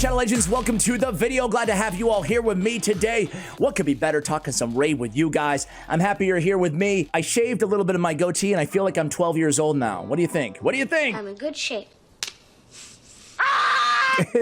channel, legends? Welcome to the video. Glad to have you all here with me today. What could be better talking some raid with you guys? I'm happy you're here with me. I shaved a little bit of my goatee and I feel like I'm 12 years old now. What do you think? What do you think? I'm in good shape.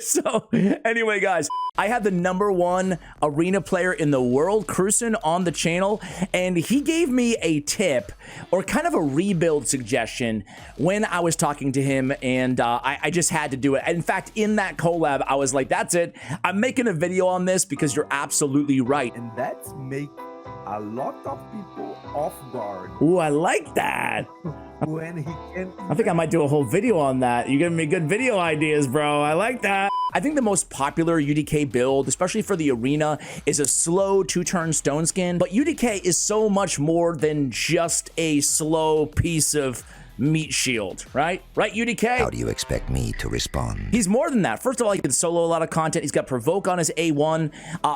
So anyway, guys, I have the #1 arena player in the world, Cruisin, on the channel, and he gave me a tip or kind of a rebuild suggestion when I was talking to him, and I just had to do it. In fact, in that collab, I was like, that's it. I'm making a video on this because you're absolutely right. And that's make a lot of people off guard. Ooh, I like that. When he can. I think I might do a whole video on that. You're giving me good video ideas, bro. I like that. I think the most popular UDK build, especially for the arena, is a slow 2-turn stone skin. But UDK is so much more than just a slow piece of meat shield, right? Right, UDK? How do you expect me to respond? He's more than that. First of all, he can solo a lot of content. He's got provoke on his A1.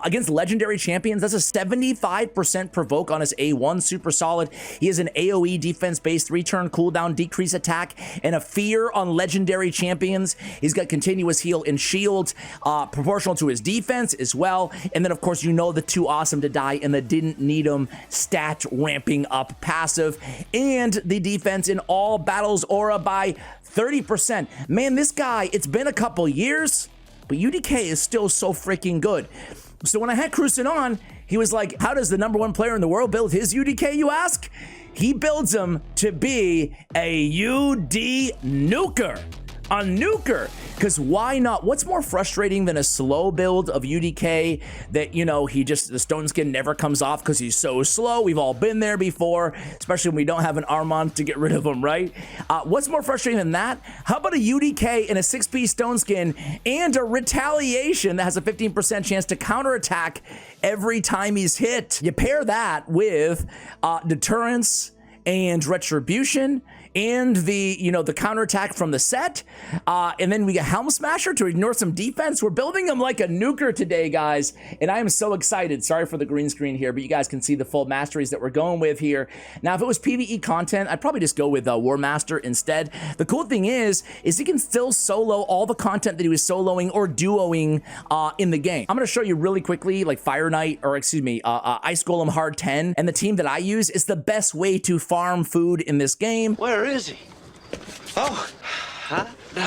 Against legendary champions, that's a 75% provoke on his A1. Super solid. He has an AoE defense-based 3-turn cooldown, decrease attack, and a fear on legendary champions. He's got continuous heal and shield, proportional to his defense as well. And then, of course, you know the too awesome to die and the didn't need him stat ramping up passive. And the defense in all battles aura by 30%. Man, this guy, it's been a couple years, but UDK is still so freaking good. So when I had Cruisin on, he was like, how does the #1 player in the world build his UDK, you ask? He builds him to be a UD Nuker. A Nuker, because why not? What's more frustrating than a slow build of UDK that, you know, the stone skin never comes off because he's so slow? We've all been there before, especially when we don't have an Armand to get rid of him, right? What's more frustrating than that? How about a UDK in a 6-piece stone skin and a retaliation that has a 15% chance to counterattack every time he's hit? You pair that with deterrence and retribution and the counterattack from the set, and then we got Helm Smasher to ignore some defense. We're building him like a nuker today, guys, and I am so excited. Sorry for the green screen here, but you guys can see the full masteries that we're going with here. Now, if it was PvE content, I'd probably just go with War Master instead. The cool thing is he can still solo all the content that he was soloing or duoing in the game. I'm going to show you really quickly, like Fire Knight, or excuse me, Ice Golem hard 10, and the team that I use is the best way to farm food in this game. Where is he? Oh, huh? No.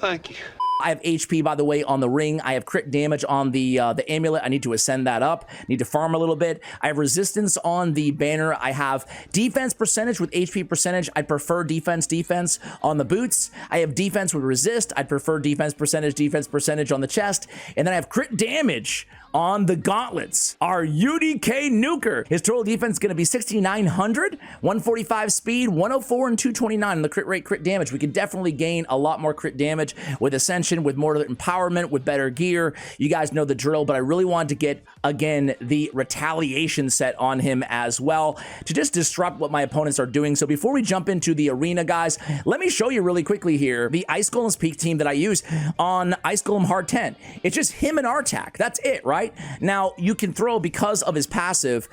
Thank you. I have HP, by the way, on the ring. I have crit damage on the amulet. I need to ascend that up. Need to farm a little bit. I have resistance on the banner. I have defense percentage with HP percentage. I'd prefer defense on the boots. I have defense with resist. I'd prefer defense percentage on the chest. And then I have crit damage on the gauntlets. Our UDK Nuker. His total defense is going to be 6,900, 145 speed, 104, and 229 on the crit rate, crit damage. We can definitely gain a lot more crit damage with Ascension, with more empowerment, with better gear. You guys know the drill, but I really wanted to get, again, the retaliation set on him as well to just disrupt what my opponents are doing. So before we jump into the arena, guys, let me show you really quickly here the Ice Golem's Peak team that I use on Ice Golem hard 10. It's just him and Artak. That's it, right? Now, you can throw, because of his passive,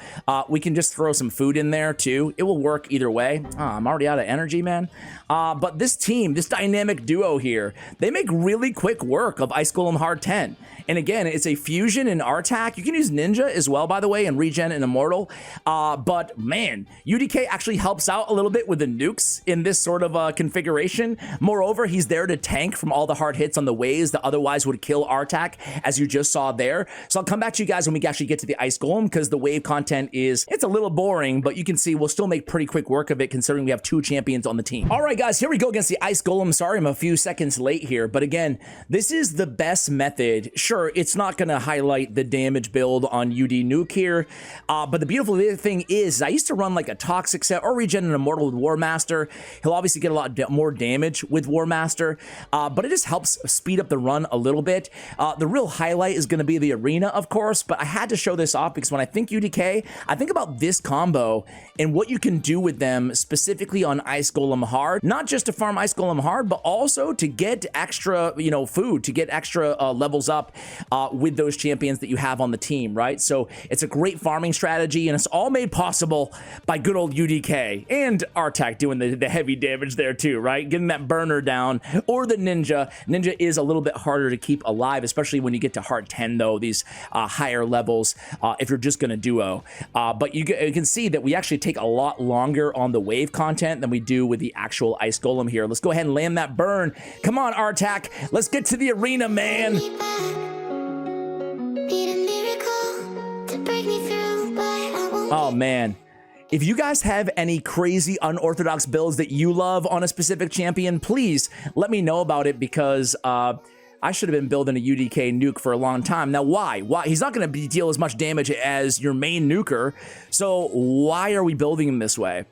we can just throw some food in there too. It will work either way. I'm already out of energy, man. But this team, this dynamic duo here, they make really quick work of Ice Golem hard 10. And again, it's a fusion in Artak. You can use Ninja as well, by the way, and regen and Immortal. But man, UDK actually helps out a little bit with the nukes in this sort of configuration. Moreover, he's there to tank from all the hard hits on the waves that otherwise would kill Artak, as you just saw there. So I'll come back to you guys when we actually get to the Ice Golem, because the wave content it's a little boring, but you can see we'll still make pretty quick work of it considering we have 2 champions on the team. All right, guys, here we go against the Ice Golem. Sorry, I'm a few seconds late here, but again, this is the best method. Sure, it's not going to highlight the damage build on UD Nuke here, but the beautiful thing is I used to run like a Toxic set or regen an Immortal with War Master. He'll obviously get a lot more damage with War Master, but it just helps speed up the run a little bit. The real highlight is going to be the arena of course, but I had to show this off because when I think UDK, I think about this combo and what you can do with them specifically on Ice Golem hard, not just to farm Ice Golem hard, but also to get extra, you know, food, to get extra levels up with those champions that you have on the team, right? So it's a great farming strategy, and it's all made possible by good old UDK and Artak doing the heavy damage there too, right? Getting that burner down, or the Ninja. Ninja is a little bit harder to keep alive, especially when you get to hard 10 though, these higher levels, if you're just gonna duo. But you can see that we actually take a lot longer on the wave content than we do with the actual Ice Golem here. Let's go ahead and land that burn. Come on, Artak, let's get to the arena, man. Oh man. If you guys have any crazy unorthodox builds that you love on a specific champion, please let me know about it, because I should have been building a UDK nuke for a long time. Now, why? He's not going to deal as much damage as your main nuker, so why are we building him this way?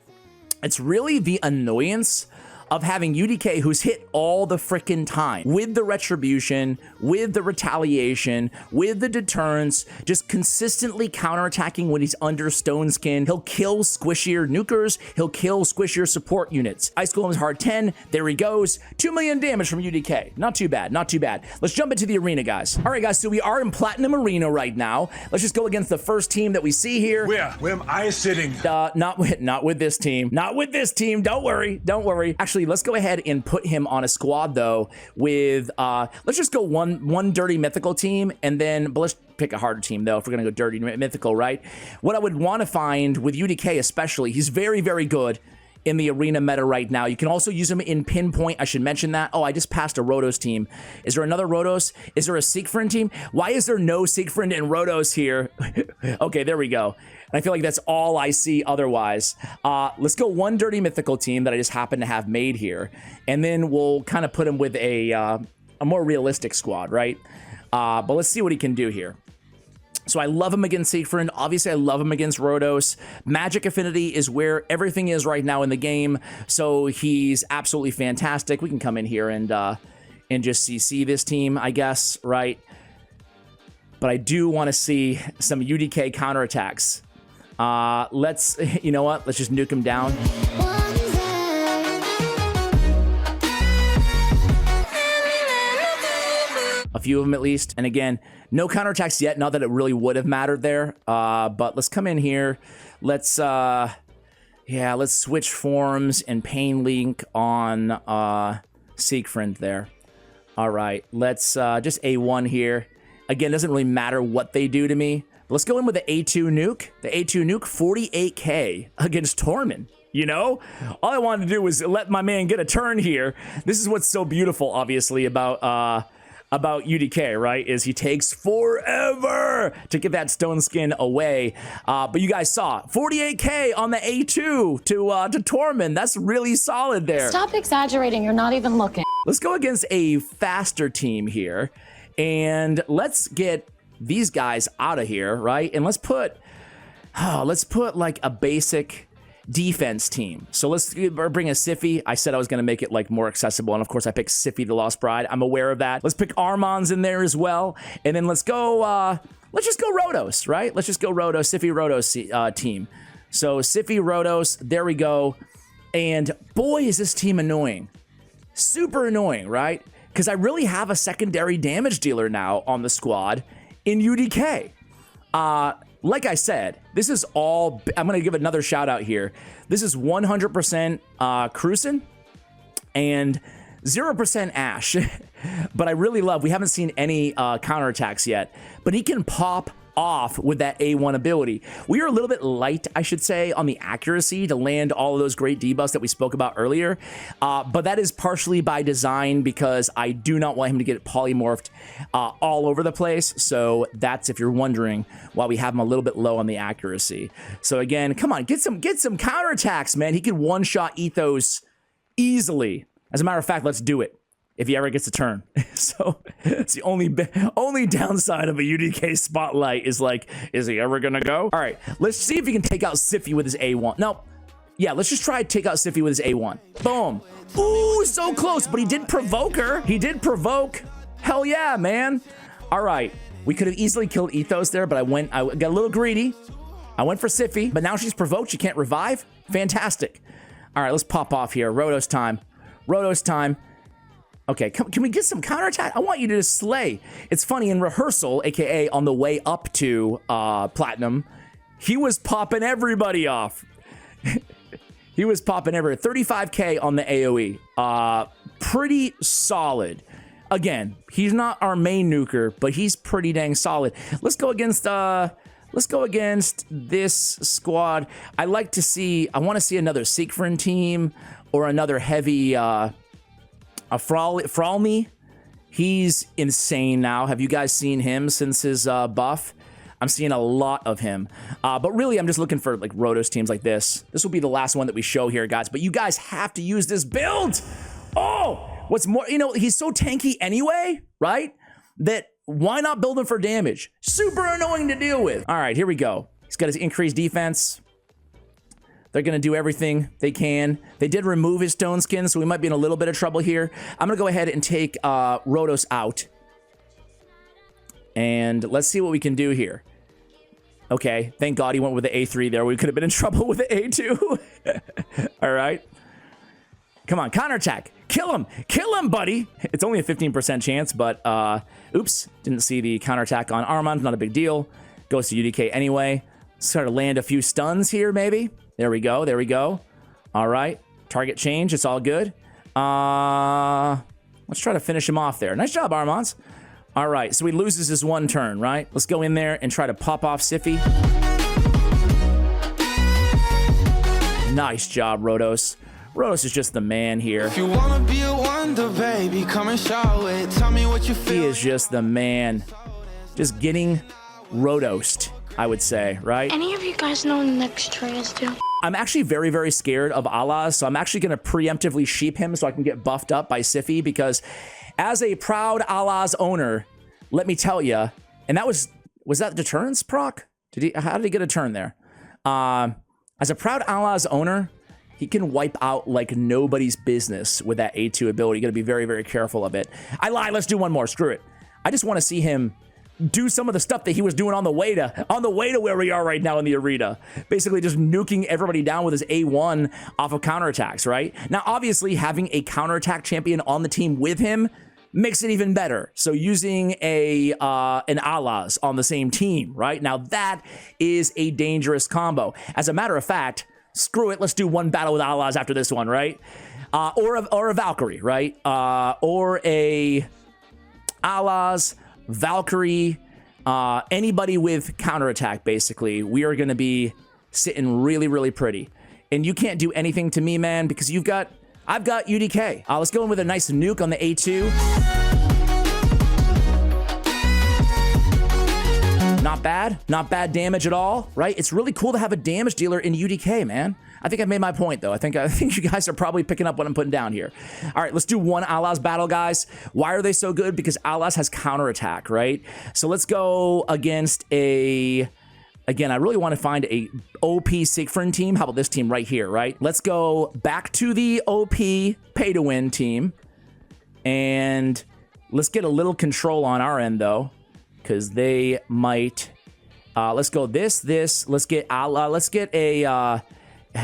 It's really the annoyance of having UDK, who's hit all the frickin' time with the retribution, with the retaliation, with the deterrence, just consistently counterattacking when he's under stone skin. He'll kill squishier nukers, he'll kill squishier support units. Ice Golem's hard 10, there he goes. 2 million damage from UDK. Not too bad, not too bad. Let's jump into the arena, guys. All right, guys, so we are in Platinum Arena right now. Let's just go against the first team that we see here. Where am I sitting? Not with this team. Not with this team. Don't worry. Don't worry. Actually, let's go ahead and put him on a squad though with let's just go one dirty mythical team, and then but let's pick a harder team though if we're gonna go dirty mythical, right? What I would want to find with UDK especially, he's very, very good in the arena meta right now. You can also use him in pinpoint. I should mention that. Oh, I just passed a Rotos team. Is there another Rotos? Is there a Siegfried team? Why is there no Siegfried and Rotos here? Okay, there we go. And I feel like that's all I see otherwise. Let's go one dirty mythical team that I just happen to have made here, and then we'll kind of put him with a more realistic squad, right? But let's see what he can do here. So I love him against Siegfried. Obviously, I love him against Rotos. Magic Affinity is where everything is right now in the game, so he's absolutely fantastic. We can come in here and just CC this team, I guess, right? But I do want to see some UDK counterattacks. Let's, you know what? Let's just nuke him down. A few of them at least. And again, no counterattacks yet. Not that it really would have mattered there. But let's come in here. Let's, yeah, let's switch forms and Pain Link on Siegfried there. All right, let's just A1 here. Again, doesn't really matter what they do to me. Let's go in with the A2 nuke. The A2 nuke, 48k against Tormund. You know, all I wanted to do was let my man get a turn here. This is what's so beautiful, obviously, about UDK, right? Is he takes forever to get that stone skin away. But you guys saw 48k on the A2 to Tormund. That's really solid there. Stop exaggerating. You're not even looking. Let's go against a faster team here, and let's get these guys out of here, right? And let's put like a basic defense team. So let's bring a Sify. I said I was going to make it like more accessible, and of course I picked Sify the Lost Bride. I'm aware of that. Let's pick Armand's in there as well, and then let's go let's just go Rotos, right? Let's just go Rotos, Sify Rotos team. So Sify Rotos, there we go. And boy, is this team annoying. Super annoying, right? Because I really have a secondary damage dealer now on the squad in UDK. Like I said, this is all, I'm going to give another shout out here. This is 100% Cruisen and 0% Ash. But I really love, we haven't seen any counterattacks yet, but he can pop off with that A1 ability. We are a little bit light, I should say, on the accuracy to land all of those great debuffs that we spoke about earlier, but that is partially by design because I do not want him to get polymorphed all over the place. So that's, if you're wondering, why we have him a little bit low on the accuracy. So again, come on, get some counterattacks, man. He can one-shot Ethos easily. As a matter of fact, let's do it if he ever gets a turn. So it's the only downside of a UDK spotlight is like, is he ever gonna go? All right, let's see if he can take out Sify with his A1. No, yeah, let's just try to take out Sify with his A1. Boom. Ooh, so close, but he did provoke her. He did provoke. Hell yeah, man. All right, We could have easily killed Ethos there, but I got a little greedy. I went for Siphi, but now she's provoked. She can't revive. Fantastic. All right, let's pop off here. Rotos time. Rotos time. Okay, can we get some counterattack? I want you to just slay. It's funny, in rehearsal, aka on the way up to Platinum, he was popping everybody off. He was popping 35k on the AoE. Pretty solid. Again, he's not our main nuker, but he's pretty dang solid. Let's go against this squad. I want to see another Siegfried team or another heavy Fralmy. He's insane now. Have you guys seen him since his buff? I'm seeing a lot of him. But really, I'm just looking for like Rotos teams like this. This will be the last one that we show here, guys. But you guys have to use this build. Oh, what's more, he's so tanky anyway, right? That why not build him for damage? Super annoying to deal with. All right, here we go. He's got his increased defense. They're going to do everything they can. They did remove his stone skin, so we might be in a little bit of trouble here. I'm going to go ahead and take Rotos out. And let's see what we can do here. Okay, thank God he went with the A3 there. We could have been in trouble with the A2. All right. Come on, counterattack. Kill him. Kill him, buddy. It's only a 15% chance, but oops. Didn't see the counterattack on Armand. Not a big deal. Goes to UDK anyway. Start to land a few stuns here, maybe. There we go. There we go. All right. Target change. It's all good. Let's try to finish him off there. Nice job, Armand. All right. So he loses his one turn, right? Let's go in there and try to pop off Siphi. Nice job, Rotos. Rotos is just the man here. If you wanna be a wonder, baby, come and show it. Tell me what you feel. He is just the man. Just getting Rotost, I would say, right? Any of you guys know the next trails do? I'm actually very, very scared of Allah, so I'm actually going to preemptively sheep him so I can get buffed up by Siphi, because as a proud Allah's owner, let me tell you, and that was that deterrence proc? How did he get a turn there? As a proud Allah's owner, he can wipe out like nobody's business with that A2 ability. You got to be very, very careful of it. I lied. Let's do one more. Screw it. I just want to see him do some of the stuff that he was doing on the way to where we are right now in the arena. Basically just nuking everybody down with his A1 off of counterattacks, right? Now, obviously, having a counterattack champion on the team with him makes it even better. So using an Allah's on the same team, right? Now, that is a dangerous combo. As a matter of fact, screw it. Let's do one battle with Allah's after this one, right? Or a Valkyrie, right? Or a Allah's, Valkyrie, anybody with counterattack, basically. We are going to be sitting really, really pretty. And you can't do anything to me, man, because I've got UDK. Let's go in with a nice nuke on the A2. Not bad. Not bad damage at all, right? It's really cool to have a damage dealer in UDK, man. I think I've made my point, though. I think you guys are probably picking up what I'm putting down here. All right, let's do one Allah's battle, guys. Why are they so good? Because Allah's has counterattack, right? So let's go against again, I really want to find a OP Siegfried team. How about this team right here, right? Let's go back to the OP pay-to-win team. And let's get a little control on our end, though, because they might... let's go this. Let's get Allah. Let's get a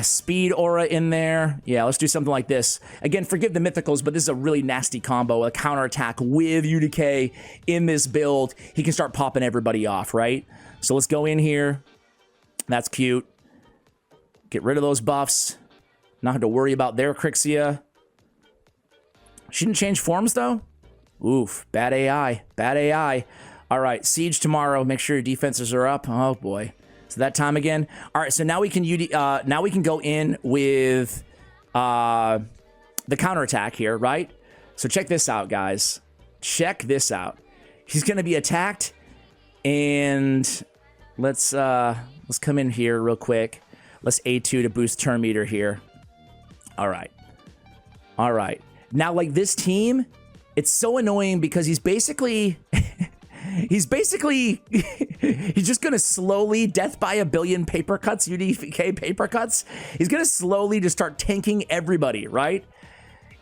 speed aura in there. Yeah, let's do something like this. Again, forgive the mythicals, but this is a really nasty combo. A counterattack with UDK in this build. He can start popping everybody off, right? So let's go in here. That's cute. Get rid of those buffs. Not have to worry about their Crixia. She didn't change forms, though? Oof, bad AI. Bad AI. All right, Siege tomorrow. Make sure your defenses are up. Oh, boy. So that time again. All right, so now we can go in with the counterattack here, right? So check this out, guys. Check this out. He's going to be attacked, and let's come in here real quick. Let's A2 to boost turn meter here. All right. All right. Now, like this team, it's so annoying because he's basically... He's just going to slowly, death by a billion paper cuts, UDK paper cuts. He's going to slowly just start tanking everybody, right?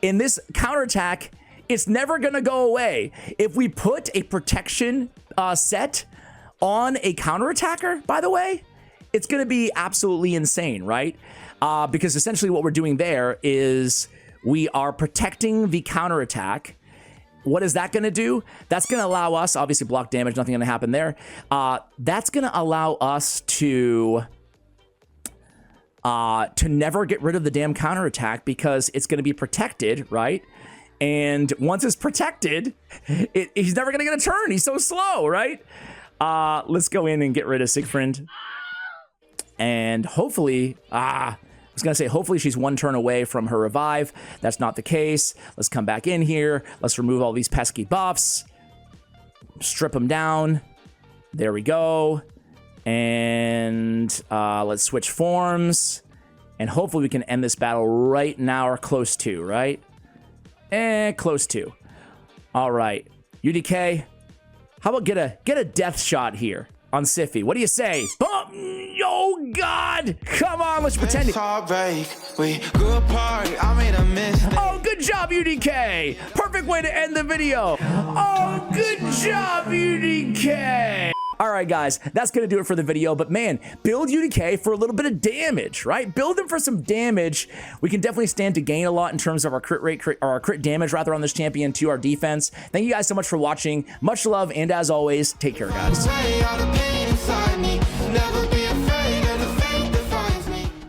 And this counterattack It's never going to go away. If we put a protection set on a counterattacker, by the way, it's going to be absolutely insane, right? Because essentially what we're doing there is we are protecting the counterattack. What is that going to do? That's going to allow us, obviously block damage, nothing going to happen there. That's going to allow us to never get rid of the damn counterattack because it's going to be protected, right? And once it's protected, he's never going to get a turn. He's so slow, right? Let's go in and get rid of Siegfried. And hopefully, I was going to say, hopefully she's one turn away from her revive. That's not the case. Let's come back in here. Let's remove all these pesky buffs. Strip them down. There we go. And let's switch forms. And hopefully we can end this battle right now or close to, right? Close to. All right. UDK, how about get a death shot here on Siffy? What do you say? Oh, God. Come on, let's pretend it. Oh, good job, UDK. Perfect way to end the video. Oh, good job, UDK. All right, guys, that's going to do it for the video. But, man, build UDK for a little bit of damage, right? Build them for some damage. We can definitely stand to gain a lot in terms of our crit rate, or our crit damage, rather, on this champion to our defense. Thank you guys so much for watching. Much love, and as always, take care, guys.